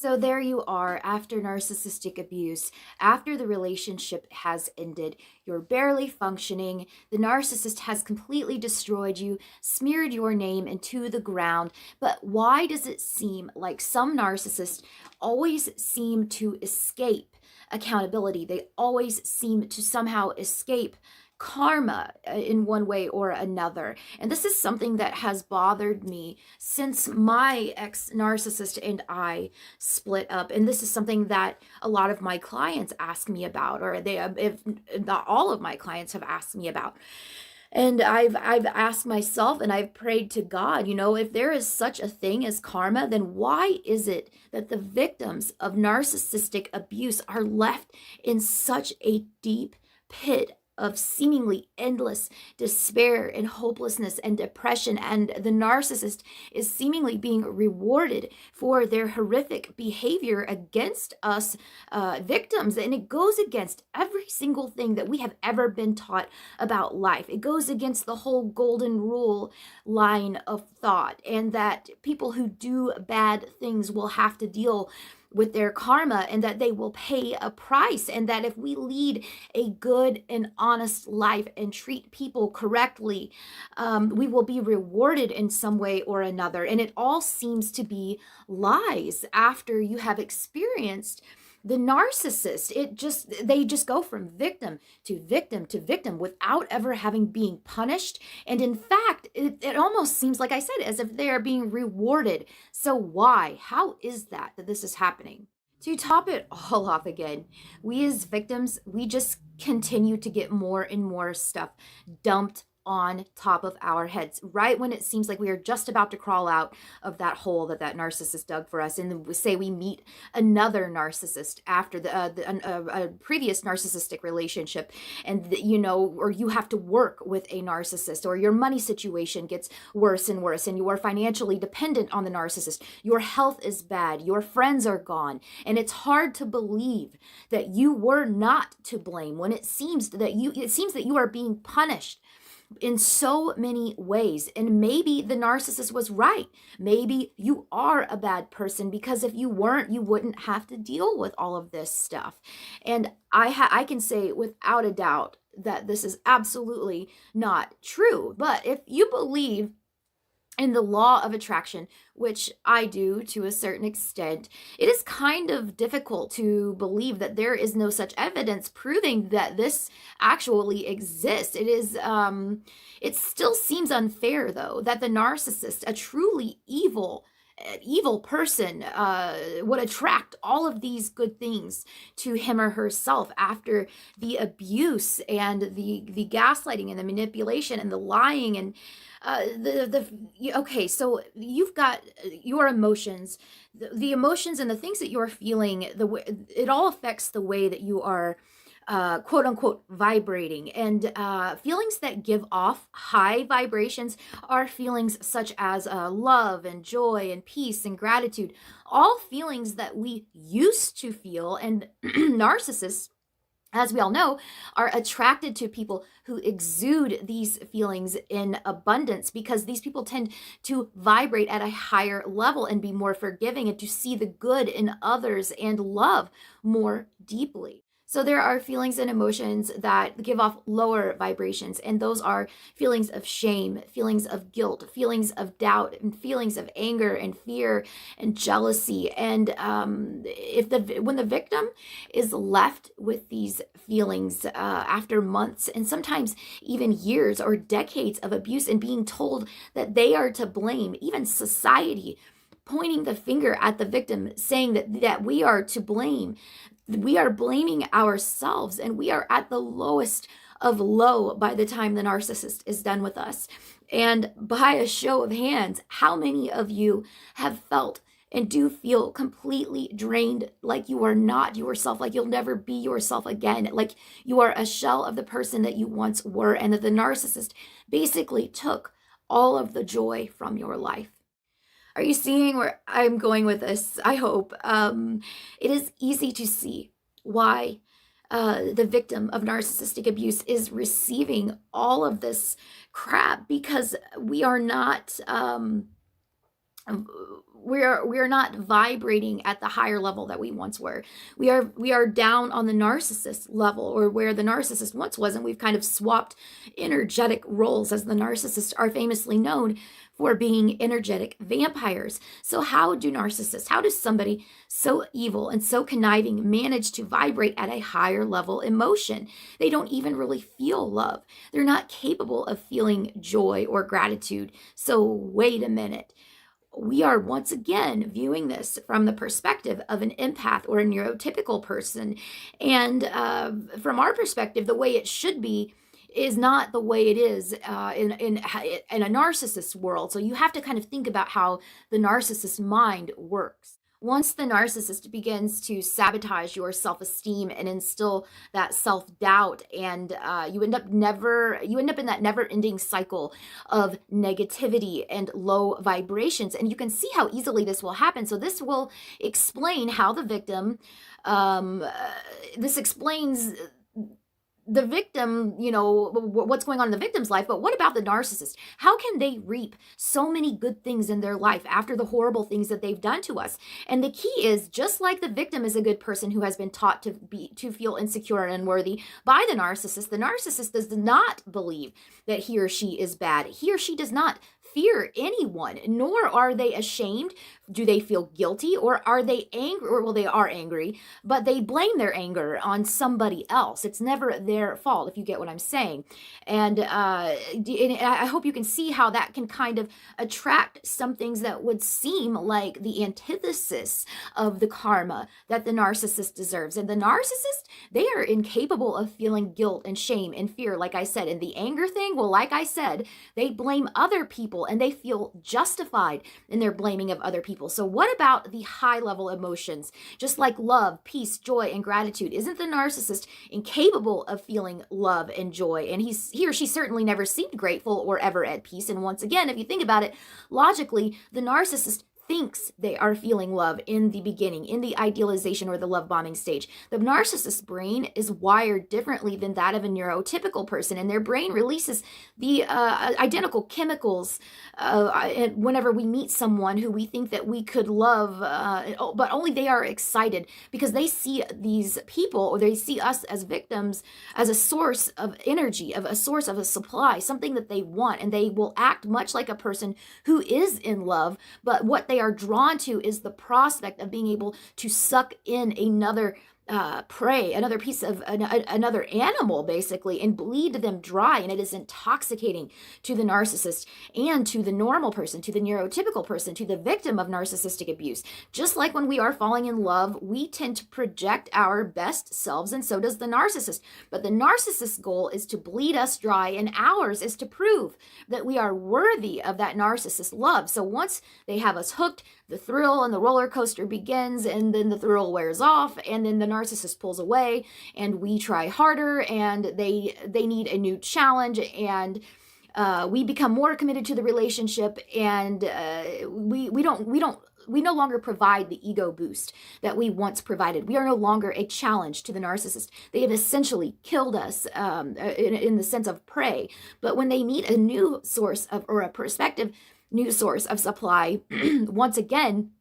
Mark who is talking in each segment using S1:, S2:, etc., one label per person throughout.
S1: So there you are after narcissistic abuse, after the relationship has ended, you're barely functioning, the narcissist has completely destroyed you, smeared your name into the ground. But why does it seem like some narcissists always seem to escape accountability? They always seem to somehow escape karma in one way or another. And this is something that has bothered me since my ex narcissist and I split up. And this is something that a lot of my clients ask me about, or if not all of my clients have asked me about. And I've asked myself and I've prayed to God, if there is such a thing as karma, then why is it that the victims of narcissistic abuse are left in such a deep pit of seemingly endless despair and hopelessness and depression, and the narcissist is seemingly being rewarded for their horrific behavior against us victims? And it goes against every single thing that we have ever been taught about life. It goes against the whole golden rule line of thought, and that people who do bad things will have to deal with their karma, and that they will pay a price, and that if we lead a good and honest life and treat people correctly, we will be rewarded in some way or another. And it all seems to be lies after you have experienced the narcissist. They just go from victim to victim to victim without ever having being punished. And in fact, it almost seems, like I said, as if they are being rewarded. So why? How is that this is happening? To top it all off again, we as victims, we just continue to get more and more stuff dumped on top of our heads right when it seems like we are just about to crawl out of that hole that narcissist dug for us. And we say we meet another narcissist after a previous narcissistic relationship, and or you have to work with a narcissist, or your money situation gets worse and worse, and you are financially dependent on the narcissist. Your health is bad, your friends are gone, and it's hard to believe that you were not to blame when it seems that you are being punished in so many ways. And maybe the narcissist was right. Maybe you are a bad person, because if you weren't, you wouldn't have to deal with all of this stuff. And I can say without a doubt that this is absolutely not true. But if you believe in the law of attraction, which I do to a certain extent, it is kind of difficult to believe that there is no such evidence proving that this actually exists. It still seems unfair, though, that the narcissist, a truly evil person, would attract all of these good things to him or herself after the abuse and the gaslighting and the manipulation and the lying and okay, so you've got your emotions, the emotions and the things that you're feeling. It all affects the way that you are quote unquote vibrating. And feelings that give off high vibrations are feelings such as love and joy and peace and gratitude, all feelings that we used to feel. And narcissists, as we all know, are attracted to people who exude these feelings in abundance, because these people tend to vibrate at a higher level and be more forgiving, and to see the good in others and love more deeply. So there are feelings and emotions that give off lower vibrations, and those are feelings of shame, feelings of guilt, feelings of doubt, and feelings of anger and fear and jealousy. And when the victim is left with these feelings after months and sometimes even years or decades of abuse, and being told that they are to blame, even society pointing the finger at the victim, saying that we are to blame. We are blaming ourselves, and we are at the lowest of low by the time the narcissist is done with us. And by a show of hands, how many of you have felt and do feel completely drained, like you are not yourself, like you'll never be yourself again, like you are a shell of the person that you once were, and that the narcissist basically took all of the joy from your life? Are you seeing where I'm going with this? I hope. It is easy to see why the victim of narcissistic abuse is receiving all of this crap, because we are not we're not vibrating at the higher level that we once were. We are down on the narcissist level, or where the narcissist once was, and we've kind of swapped energetic roles, as the narcissists are famously known for being energetic vampires. So how does somebody so evil and so conniving manage to vibrate at a higher level emotion? They don't even really feel love. They're not capable of feeling joy or gratitude. So wait a minute. We are once again viewing this from the perspective of an empath or a neurotypical person. And from our perspective, the way it should be is not the way it is in a narcissist world. So you have to kind of think about how the narcissist mind works. Once the narcissist begins to sabotage your self-esteem and instill that self-doubt, and you end up in that never-ending cycle of negativity and low vibrations. And you can see how easily this will happen. So this will explain how the victim, this explains the victim, what's going on in the victim's life. But what about the narcissist? How can they reap so many good things in their life after the horrible things that they've done to us? And the key is, just like the victim is a good person who has been taught to feel insecure and unworthy by the narcissist does not believe that he or she is bad. He or she does not fear anyone, nor are they ashamed. Do they feel guilty, or are they angry? Well, they are angry, but they blame their anger on somebody else. It's never their fault, if you get what I'm saying. And I hope you can see how that can kind of attract some things that would seem like the antithesis of the karma that the narcissist deserves. And the narcissist, they are incapable of feeling guilt and shame and fear, like I said. And the anger thing, well, like I said, they blame other people, and they feel justified in their blaming of other people. So what about the high level emotions, just like love, peace, joy, and gratitude? Isn't the narcissist incapable of feeling love and joy? And he or she certainly never seemed grateful or ever at peace. And once again, if you think about it logically, the narcissist thinks they are feeling love in the beginning, in the idealization or the love bombing stage. The narcissist's brain is wired differently than that of a neurotypical person, and their brain releases the identical chemicals whenever we meet someone who we think that we could love, but only they are excited because they see these people, or they see us as victims, as a source of energy, of a source of a supply, something that they want, and they will act much like a person who is in love, but what they are drawn to is the prospect of being able to suck in another prey, another piece of another animal, basically, and bleed them dry. And it is intoxicating to the narcissist and to the normal person, to the neurotypical person, to the victim of narcissistic abuse. Just like when we are falling in love, we tend to project our best selves, and so does the narcissist. But the narcissist's goal is to bleed us dry, and ours is to prove that we are worthy of that narcissist love. So once they have us hooked, the thrill and the roller coaster begins, and then the thrill wears off, and then the narcissist pulls away, and we try harder, and they need a new challenge, and we become more committed to the relationship, and we no longer provide the ego boost that we once provided. We are no longer a challenge to the narcissist. They have essentially killed us in the sense of prey. But when they meet a new source of, or a perspective, new source of supply, once again,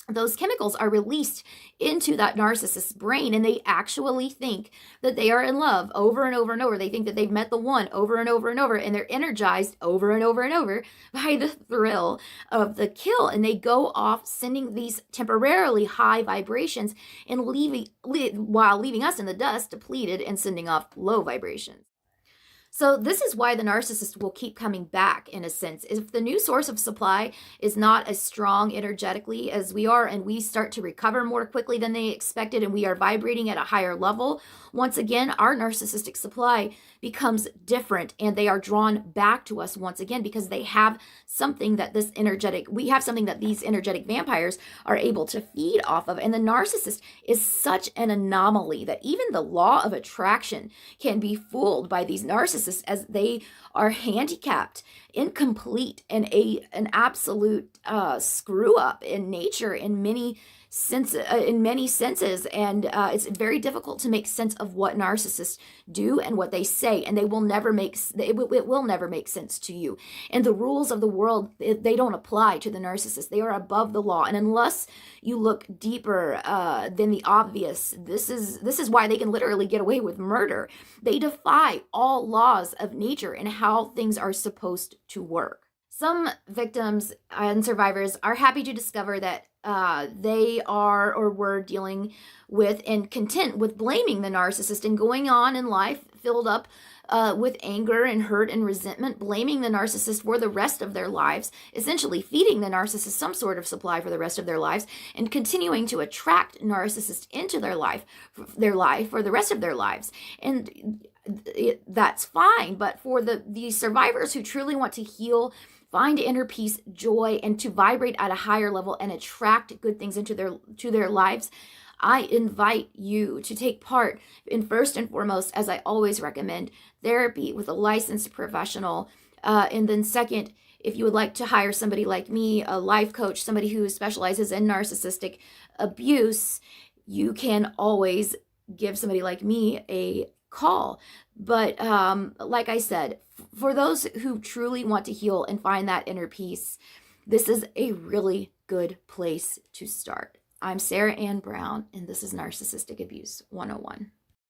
S1: those chemicals are released into that narcissist's brain, and they actually think that they are in love over and over and over. They think that they've met the one over and over and over, and they're energized over and over and over by the thrill of the kill. And they go off sending these temporarily high vibrations and while leaving us in the dust, depleted, and sending off low vibrations. So this is why the narcissist will keep coming back, in a sense. If the new source of supply is not as strong energetically as we are, and we start to recover more quickly than they expected, and we are vibrating at a higher level, once again, our narcissistic supply becomes different, and they are drawn back to us once again, because they have something that we have something that these energetic vampires are able to feed off of. And the narcissist is such an anomaly that even the law of attraction can be fooled by these narcissists, as they are handicapped, incomplete, and an absolute screw up in nature in many in many senses, and it's very difficult to make sense of what narcissists do and what they say, and it will never make sense to you. And the rules of the world, they don't apply to the narcissist. They are above the law, and unless you look deeper than the obvious, this is why they can literally get away with murder. They defy all laws of nature and how things are supposed to work. Some victims and survivors are happy to discover that they are or were dealing with and content with blaming the narcissist and going on in life filled up with anger and hurt and resentment, blaming the narcissist for the rest of their lives, essentially feeding the narcissist some sort of supply for the rest of their lives, and continuing to attract narcissists into their life for the rest of their lives. And that's fine, but for the survivors who truly want to heal, find inner peace, joy, and to vibrate at a higher level and attract good things into their lives, I invite you to take part in, first and foremost, as I always recommend, therapy with a licensed professional. And then second, if you would like to hire somebody like me, a life coach, somebody who specializes in narcissistic abuse, you can always give somebody like me a call. But like I said, for those who truly want to heal and find that inner peace, this is a really good place to start. I'm Sarah Ann Brown, and this is Narcissistic Abuse 101.